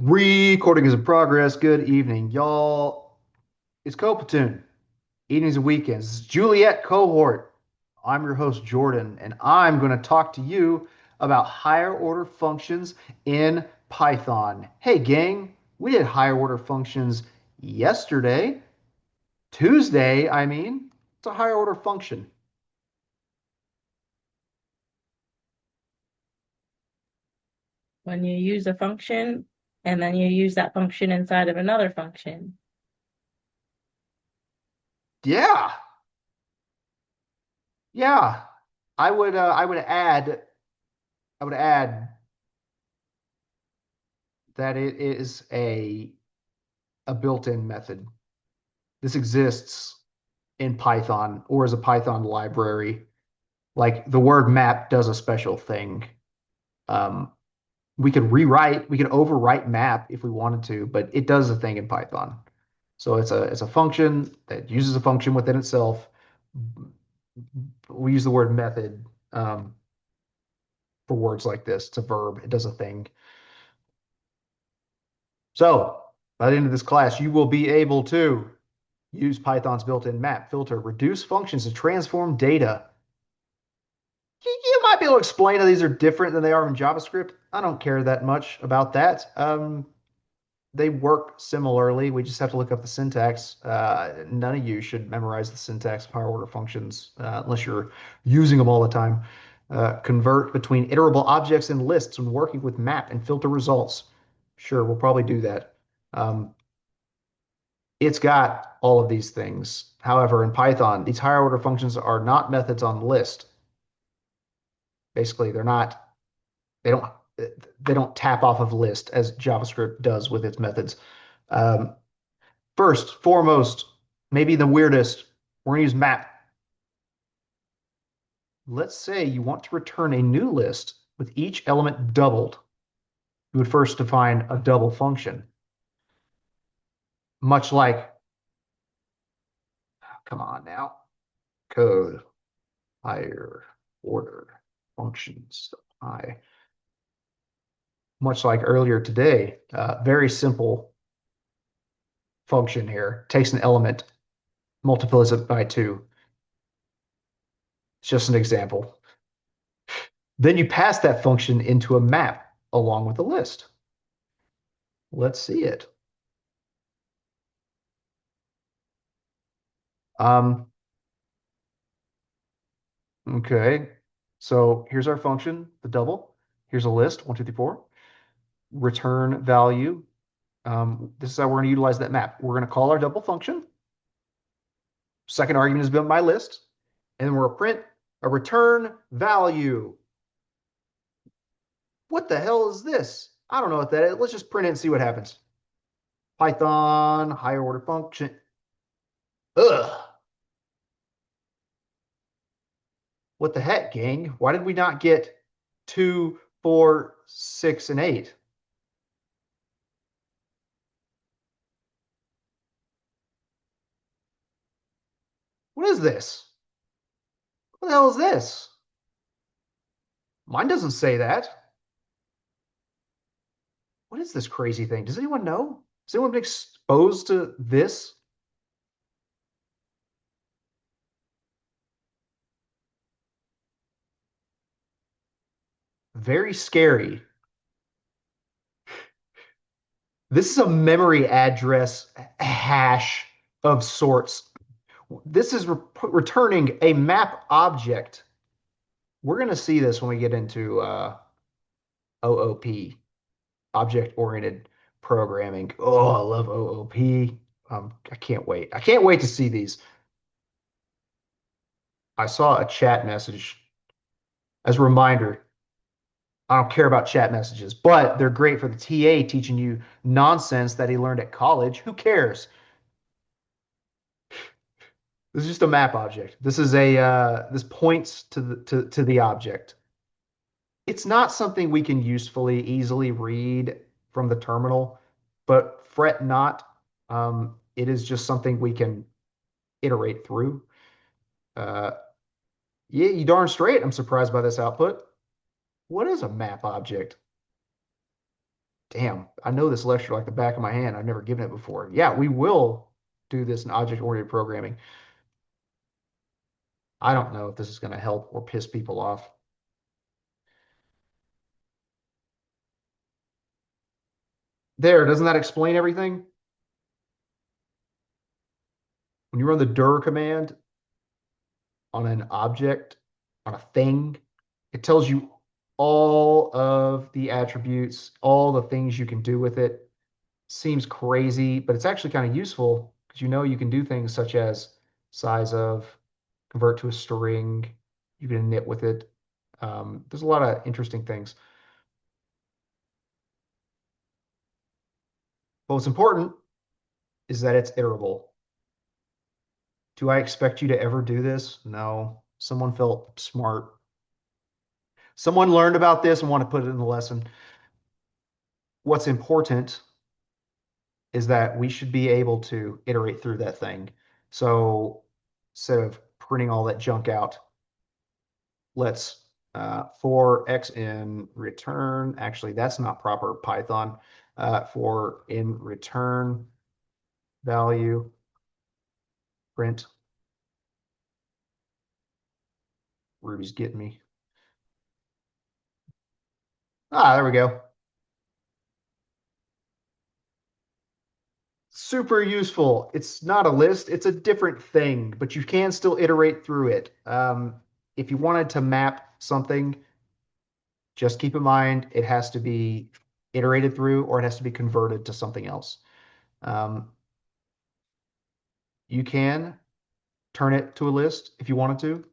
Recording is in progress. Good evening, y'all. It's Platoon. Evenings and weekends. It's Juliet cohort. I'm your host, Jordan, and I'm going to talk to you about higher order functions in Python. Hey, gang, we did higher order functions yesterday. Tuesday, I mean. It's a higher order function. When you use a function and then you use that function inside of another function. Yeah, yeah. I would add that it is a built-in method. This exists in Python or as a Python library. Like the word map does a special thing. Um, we could overwrite map if we wanted to, but it does a thing in Python. So it's a function that uses a function within itself. We use the word method for words like this. It's a verb. It does a thing. So by the end of this class, you will be able to use Python's built-in map filter, reduce functions to transform data. You might be able to explain how these are different than they are in JavaScript. I don't care that much about that. They work similarly. We just have to look up the syntax. None of you should memorize the syntax of higher order functions unless you're using them all the time. Convert between iterable objects and lists when working with map and filter results. Sure, we'll probably do that. Um, it's got all of these things. However, in Python, these higher order functions are not methods on list. Basically, they don't they don't tap off of list as JavaScript does with its methods. Um, First, foremost, maybe the weirdest, we're going to use map. Let's say you want to return a new list with each element doubled. You would first define a double function, much like, come on now, code, higher order functions. I, much like earlier today, very simple function here. Takes an element, multiplies it by two. It's just an example. Then you pass that function into a map along with the list. Let's see it. Um, okay, so here's our function, the double. Here's a list, 1, 2, 3, 4. Return value. This is how we're going to utilize that map. We're going to call our double function. Second argument is built my list. And then we're print a return value. What the hell is this? I don't know what that is. Let's just print it and see what happens. Python, higher order function. Ugh. What the heck, gang? Why did we not get 2, 4, 6, and 8? What is this? What the hell is this? Mine doesn't say that. What is this crazy thing? Does anyone know? Has anyone been exposed to this? Very scary. This is a memory address hash of sorts. This is returning a map object. We're going to see this when we get into OOP, object-oriented programming. Oh, I love OOP. I can't wait. I can't wait to see these. I saw a chat message as a reminder. I don't care about chat messages, but they're great for the TA teaching you nonsense that he learned at college. Who cares? This is just a map object. This is a this points to the object. It's not something we can usefully easily read from the terminal, but fret not. It is just something we can iterate through. Uh, yeah, you darn straight. I'm surprised by this output. What is a map object? Damn, I know this lecture like the back of my hand. I've never given it before. Yeah, we will do this in object-oriented programming. I don't know if this is going to help or piss people off. There, doesn't that explain everything? When you run the dir command on an object, on a thing, it tells you all of the attributes, all the things you can do with it. Seems crazy, but it's actually kind of useful because you know you can do things such as size of, convert to a string, you can init with it. There's a lot of interesting things. But what's important is that it's iterable. Do I expect you to ever do this? No. Someone felt smart. Someone learned about this and want to put it in the lesson. What's important is that we should be able to iterate through that thing. So instead of printing all that junk out, let's for x in return. Actually, that's not proper Python. For in return value, print. Ruby's getting me. Ah, there we go. Super useful. It's not a list, it's a different thing, but you can still iterate through it. If you wanted to map something, just keep in mind it has to be iterated through or it has to be converted to something else. Um, you can turn it to a list if you wanted to.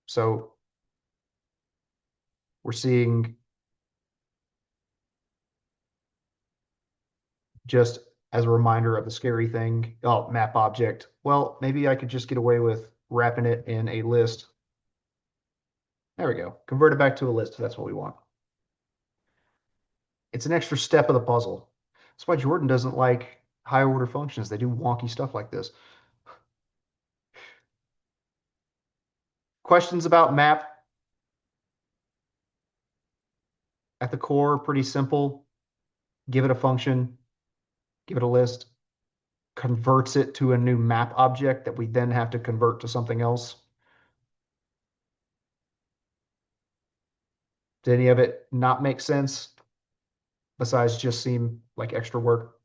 So we're seeing just as a reminder of the scary thing, oh, map object. Well, maybe I could just get away with wrapping it in a list. There we go. Convert it back to a list if that's what we want. It's an extra step of the puzzle. That's why Jordan doesn't like high order functions. They do wonky stuff like this. Questions about map at the core, pretty simple. Give it a function, give it a list, converts it to a new map object that we then have to convert to something else. Did any of it not make sense besides just seem like extra work?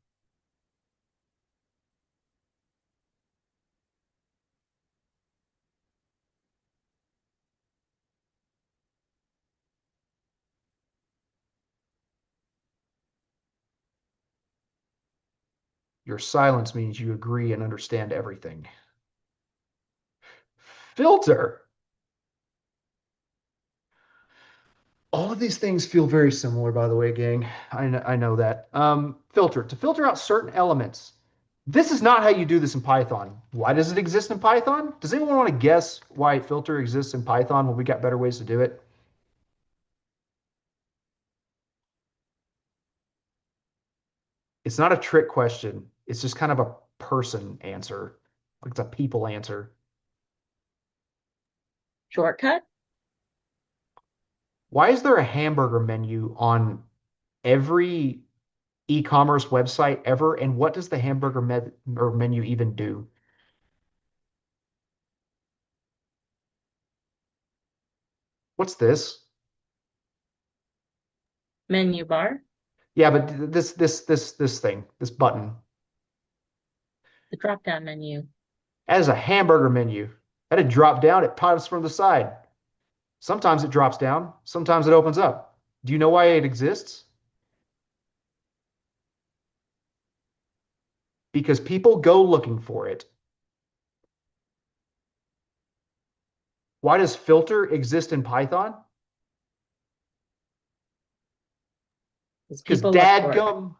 Your silence means you agree and understand everything. Filter. All of these things feel very similar, by the way, gang. I know that. Filter. To filter out certain elements. This is not how you do this in Python. Why does it exist in Python? Does anyone want to guess why filter exists in Python when we got better ways to do it? It's not a trick question. It's just kind of a person answer. Like it's a people answer. Shortcut? Why is there a hamburger menu on every e-commerce website ever? And what does the hamburger menu even do? What's this? Menu bar? Yeah, but this thing, this button, The drop-down menu. as a hamburger menu. At a drop down, it pops from the side. Sometimes it drops down, sometimes it opens up. Do you know why it exists? Because people go looking for it. Why does filter exist in Python? Because Because people look for it. dadgum,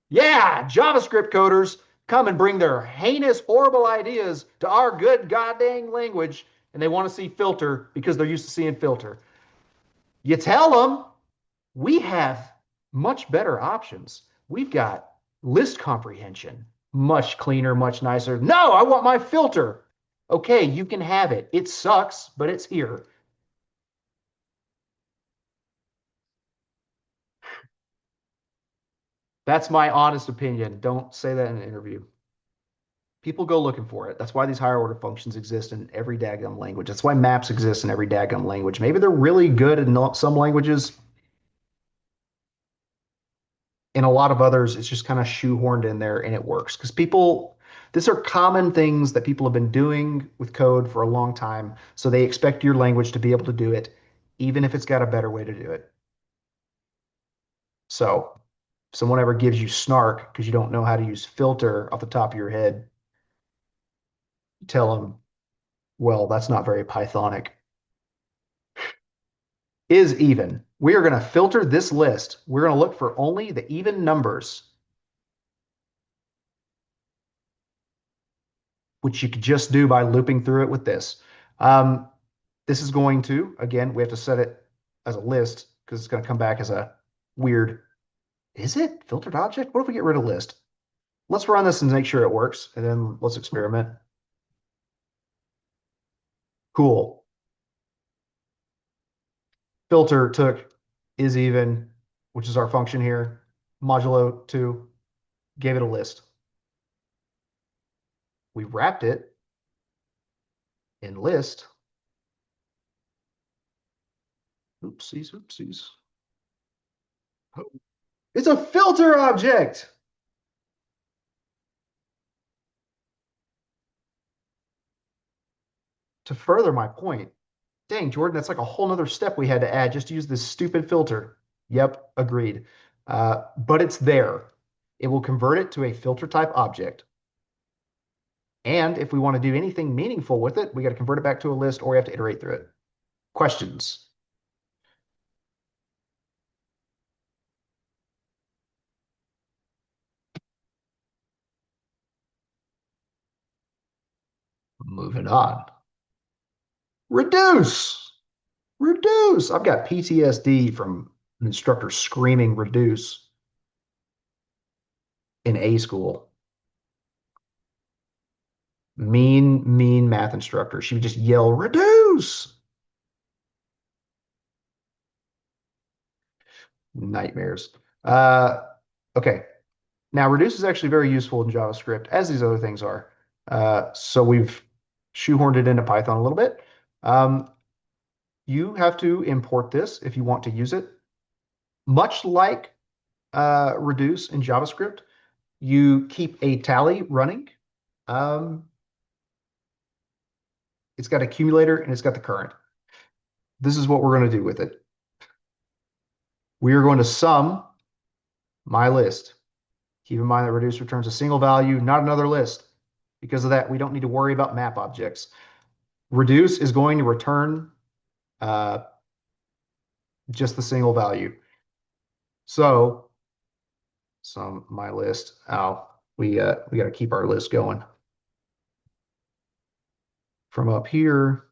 yeah, JavaScript coders come and bring their heinous, horrible ideas to our good goddamn language, and they want to see filter because they're used to seeing filter. You tell them we have much better options. We've got list comprehension, much cleaner, much nicer. No, I want my filter. Okay, you can have it. It sucks, but it's here. That's my honest opinion. Don't say that in an interview. People go looking for it. That's why these higher order functions exist in every daggum language. That's why maps exist in every daggum language. Maybe they're really good in some languages. In a lot of others, it's just kind of shoehorned in there and it works because people, these are common things that people have been doing with code for a long time. So they expect your language to be able to do it, even if it's got a better way to do it. So if someone ever gives you snark because you don't know how to use filter off the top of your head, tell them, well, that's not very Pythonic. Is even. We are going to filter this list. We're going to look for only the even numbers, which you could just do by looping through it with this. Um, this is going to, again, we have to set it as a list because it's going to come back as a weird, is it filtered object? What if we get rid of list? Let's run this and make sure it works, and then let's experiment. Cool. Filter took is even, which is our function here, modulo 2, gave it a list. We wrapped it in list. Oopsies, oopsies. It's a filter object. To further my point, dang, Jordan, that's like a whole nother step we had to add just to use this stupid filter. Yep, agreed. But it's there. It will convert it to a filter type object. And if we want to do anything meaningful with it, we got to convert it back to a list or we have to iterate through it. Questions? Moving on. Reduce. Reduce. I've got PTSD from an instructor screaming reduce in A school. Mean math instructor. She would just yell, reduce. Nightmares. Uh, okay. Now, reduce is actually very useful in JavaScript, as these other things are. So we've shoehorned it into Python a little bit. Um, you have to import this if you want to use it. Much like reduce in JavaScript, you keep a tally running. Um, it's got accumulator and it's got the current. This is what we're going to do with it. We are going to sum my list. Keep in mind that reduce returns a single value, not another list. Because of that, we don't need to worry about map objects. Reduce is going to return uh, just the single value. So sum my list. Oh, we got to keep our list going. From up here,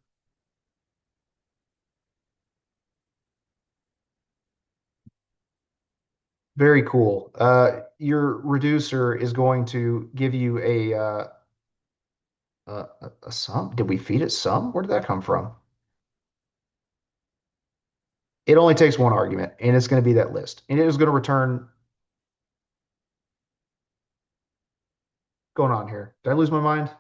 very cool. Your reducer is going to give you a sum. Did we feed it sum? Where did that come from? It only takes one argument, and it's going to be that list. And it is going to return. Going on here? Did I lose my mind?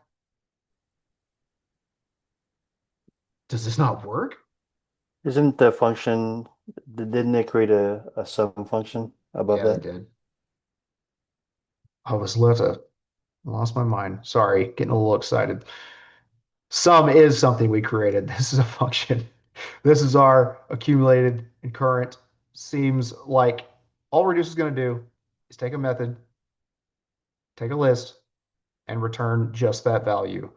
Does this not work? Isn't the function, didn't they create a sum function above Yeah, they that? did. I was left a lost my mind. Sorry, getting a little excited. Sum is something we created. This is a function. This is our accumulated and current. Seems like all reduce is going to do is take a method, take a list, and return just that value.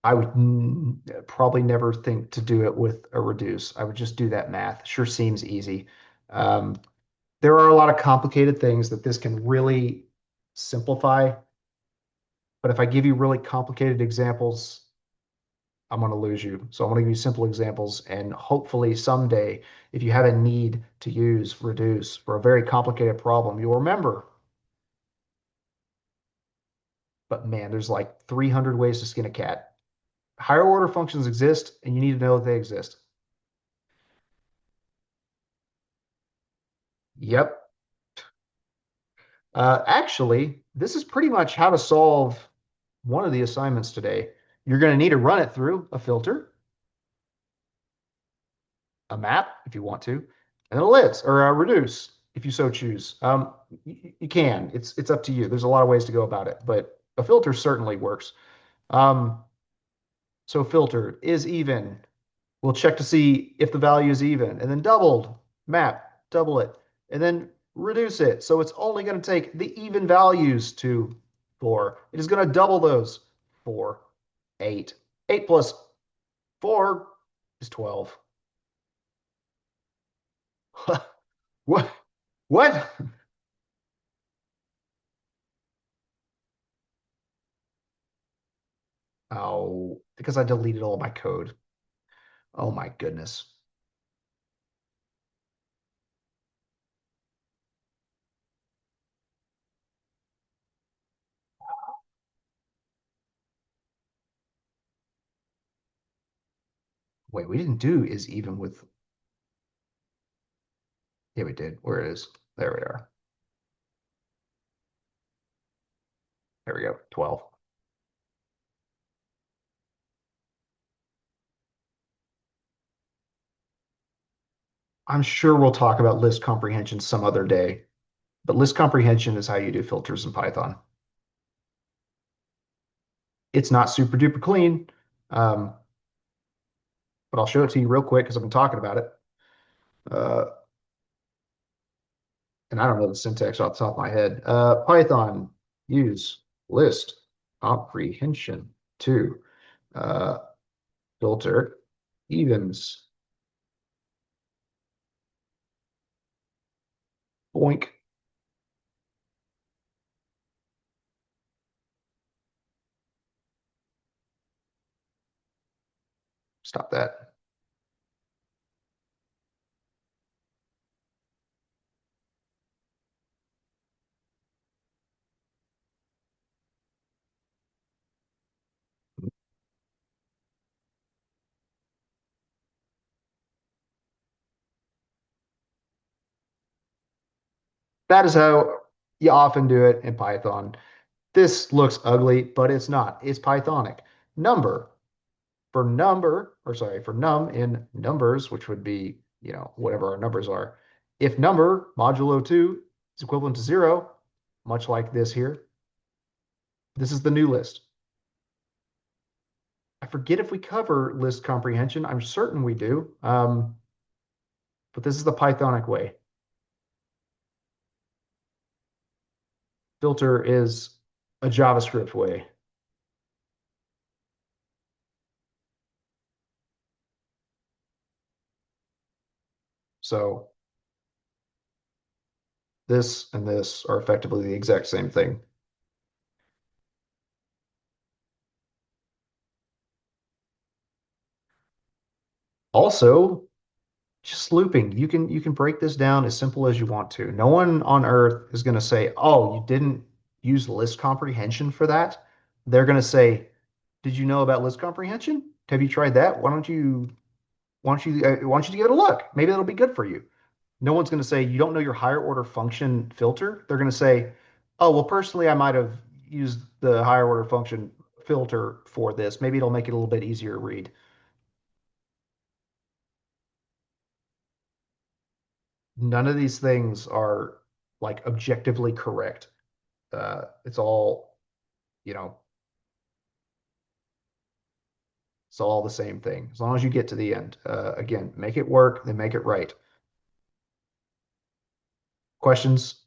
I would probably never think to do it with a reduce. I would just do that math. Sure seems easy. Um, there are a lot of complicated things that this can really simplify. But if I give you really complicated examples, I'm going to lose you. So I'm going to give you simple examples. And hopefully someday, if you have a need to use reduce for a very complicated problem, you'll remember. But man, there's like 300 ways to skin a cat. Higher order functions exist, and you need to know that they exist. Yep. Actually, this is pretty much how to solve one of the assignments today. You're going to need to run it through a filter, a map if you want to, and then a list or a reduce if you so choose. You can. It's up to you. There's a lot of ways to go about it, but a filter certainly works. Um, so filter is even. We'll check to see if the value is even, and then doubled, map, double it, and then reduce it. So it's only going to take the even values to 4. It is going to double those. 4, 8. 8 plus 4 is 12. What? What? Oh, because I deleted all my code. Oh my goodness. Wait, we didn't do is even with. Yeah, we did. Where it is? There we are. There we go. 12. I'm sure we'll talk about list comprehension some other day, but list comprehension is how you do filters in Python. It's not super duper clean, um, but I'll show it to you real quick because I've been talking about it. Uh, and I don't know the syntax off the top of my head. Python use list comprehension to uh, filter evens. Boink. Stop that. That is how you often do it in Python. This looks ugly, but it's not. It's Pythonic. Number for number, or sorry, for num in numbers, which would be, whatever our numbers are. If number modulo 2 is equivalent to 0, much like this here, this is the new list. I forget if we cover list comprehension. I'm certain we do. But this is the Pythonic way. Filter is a JavaScript way. So this and this are effectively the exact same thing. Also, just looping. You can break this down as simple as you want to. No one on earth is going to say, "Oh, you didn't use list comprehension for that." They're going to say, "Did you know about list comprehension? Have you tried that? Why don't you give it a look? Maybe that'll be good for you." No one's going to say, "You don't know your higher order function filter." They're going to say, "Oh, well, personally, I might have used the higher order function filter for this. Maybe it'll make it a little bit easier to read." None of these things are like objectively correct. It's all, you know, it's all the same thing. As long as you get to the end. Again, make it work, then make it right. Questions?